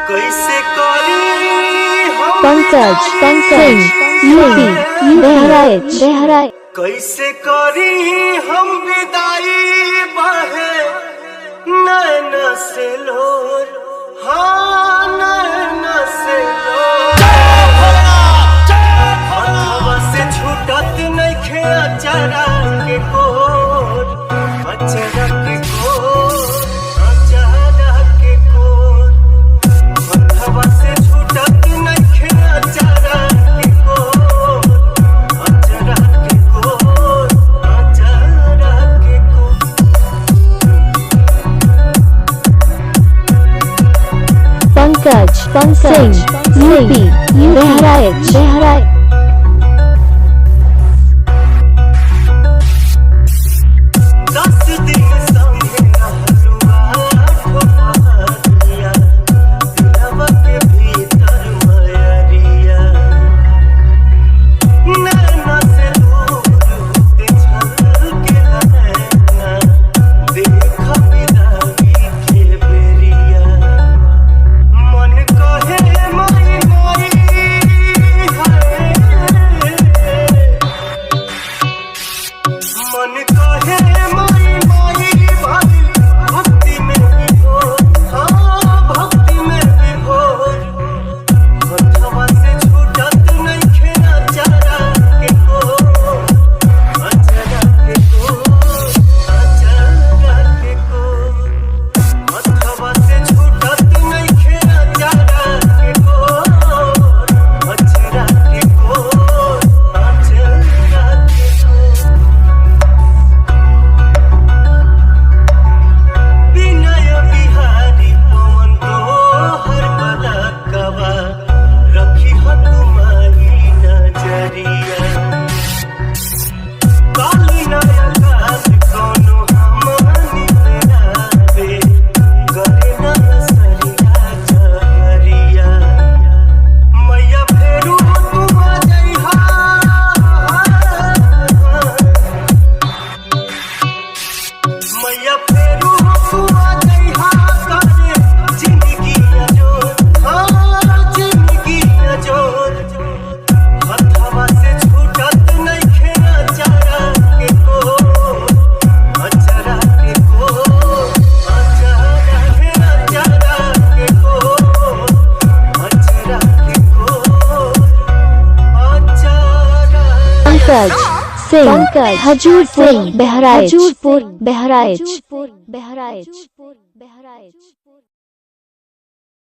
कैसे करी पंकज सिंह यूपी बहराइच। कैसे करी हम विदाई बहे नैन से लोर, हाँ नैन से लोर। हथवा से छूटत नइखे अचारा के कोर, अचारा के कोर, अचारा के कोर। हथवा से छूटत नइखे अचारा के कोर, अचारा के कोर, अचारा के कोर। पंकज सिंह यूपी बहराइच। 10 दिन संगे रहलुआ ठोपहरिया, दिलवा के भीतर मयरिया। नैना से दूर होते छलके नैना, देख विदाई के बेरिया। मन कहे माई माई हाय, मन कहे माई माई भाई, भक्ति में विभोर, हाँ भक्ति में विभोर। हथवा से छूटत नइखे अचारा के कोर, अचारा के कोर, अचारा के कोर। हथवा से छूटत नइखे अचारा के कोर, अचारा के कोर, अचारा के कोर। विनय बिहारी पवन तोहर पलकवा, रखी ह तुम्हारी नजरिया। काली नयकात कौनो हमनी पे आवे, करे न सरिया चहरिया। मैया फेरू तू आ जइहा, मैया फेरू तू आ जइहा, करे जिंदगी अजोर, हाँ जिंदगी अजोर। हथवा से छूटत नइखे अचारा के कोर, अचारा के कोर, अचारा के कोर, अचारा के कोर, अचारा। पंकज सिंह हजूरपुर बहराइच।